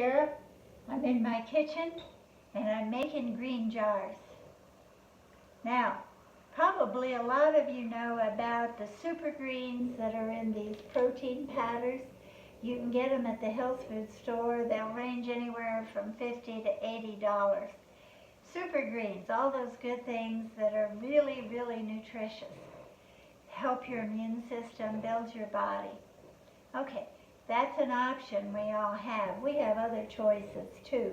Sarah. I'm in my kitchen and I'm making green jars. Now, probably a lot of you know about the super greens that are in these protein powders. You can get them at the health food store. They'll range anywhere from $50 to $80. Super greens, all those good things that are really, really nutritious. Help your immune system, build your body. Okay, that's an option we all have. We have other choices too.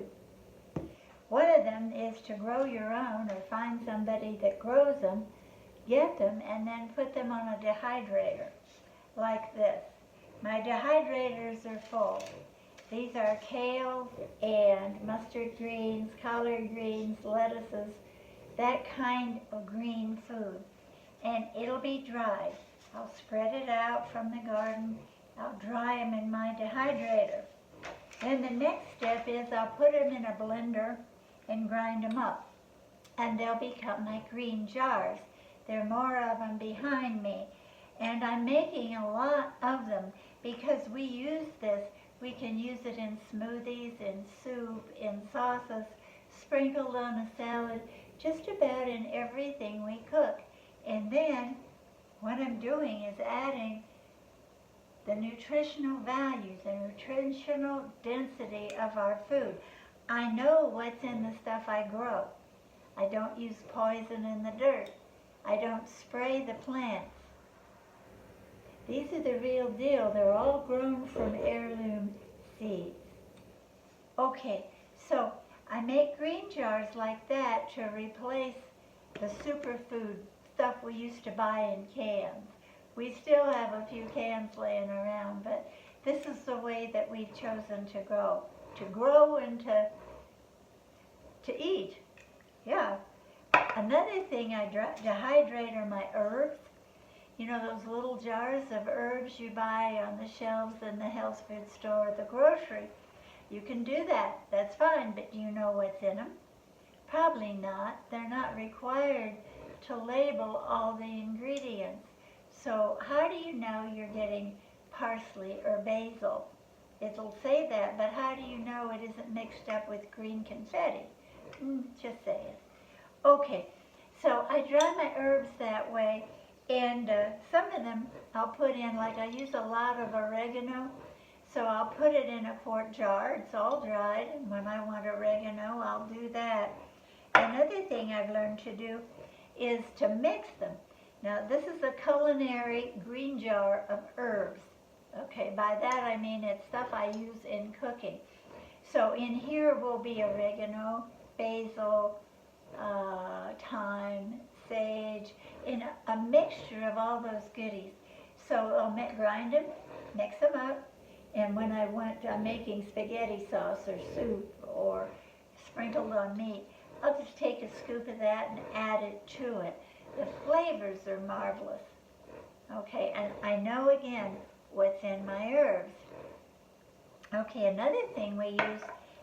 One of them is to grow your own or find somebody that grows them, get them, and then put them on a dehydrator like this. My dehydrators are full. These are kale and mustard greens, collard greens, lettuces, that kind of green food. And it'll be dried. I'll spread it out from the garden. I'll dry them in my dehydrator. Then the next step is I'll put them in a blender and grind them up. And they'll become like green jars. There are more of them behind me. And I'm making a lot of them because we use this. We can use it in smoothies, in soup, in sauces, sprinkled on a salad, just about in everything we cook. And then what I'm doing is adding the nutritional value, the nutritional density of our food. I know what's in the stuff I grow. I don't use poison in the dirt. I don't spray the plants. These are the real deal. They're all grown from heirloom seeds. Okay, so I make green jars like that to replace the superfood stuff we used to buy in cans. We still have a few cans laying around, but this is the way that we've chosen to grow and to eat. Yeah. Another thing, I dehydrate my herbs. You know those little jars of herbs you buy on the shelves in the health food store or the grocery? You can do that. That's fine, but do you know what's in them? Probably not. They're not required to label all the ingredients. So how do you know you're getting parsley or basil? It'll say that, but how do you know it isn't mixed up with green confetti? Just say it. Okay, so I dry my herbs that way, and some of them I'll put in, like I use a lot of oregano, so I'll put it in a quart jar. It's all dried, and when I want oregano, I'll do that. Another thing I've learned to do is to mix them. Now, this is a culinary green jar of herbs. Okay, by that I mean it's stuff I use in cooking. So in here will be oregano, basil, thyme, sage, in a mixture of all those goodies. So I'll grind them, mix them up, and when I'm making spaghetti sauce or soup or sprinkled on meat, I'll just take a scoop of that and add it to it. The flavors are marvelous. Okay, and I know again what's in my herbs. Okay, another thing we use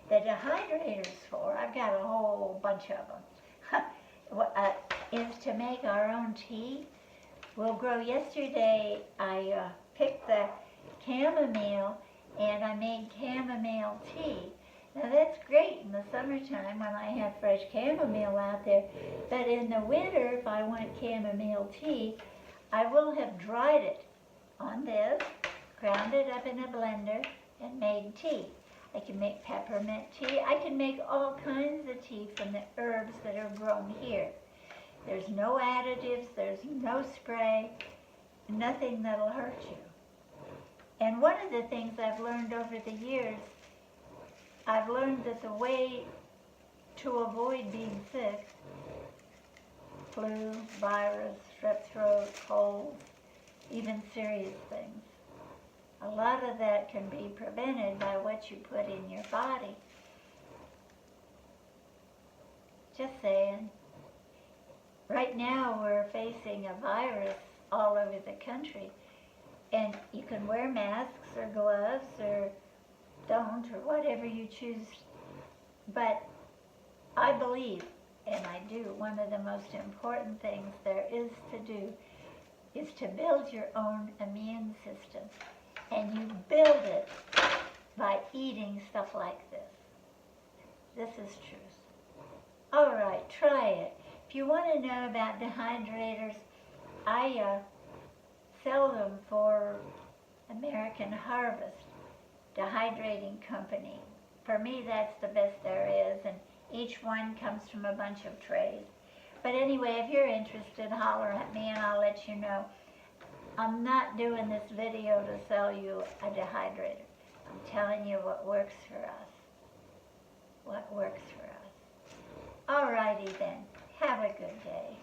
the dehydrators for, I've got a whole bunch of them, is to make our own tea. We'll grow. Yesterday I picked the chamomile and I made chamomile tea. Now that's great in the summertime when I have fresh chamomile out there, but in the winter if I want chamomile tea, I will have dried it on this, ground it up in a blender, and made tea. I can make peppermint tea. I can make all kinds of tea from the herbs that are grown here. There's no additives, there's no spray, nothing that'll hurt you. And one of the things I've learned over the years, I've learned that the way to avoid being sick, flu, virus, strep throat, colds, even serious things, a lot of that can be prevented by what you put in your body. Just saying. Right now we're facing a virus all over the country, and you can wear masks or gloves or don't, or whatever you choose. But I believe, and I do, one of the most important things there is to do is to build your own immune system. And you build it by eating stuff like this. This is truth. All right, try it. If you want to know about dehydrators, I sell them for American Harvest Dehydrating Company. For me, that's the best there is, and each one comes from a bunch of trays. But anyway, if you're interested, holler at me and I'll let you know. I'm not doing this video to sell you a dehydrator. I'm telling you what works for us. What works for us. Alrighty then. Have a good day.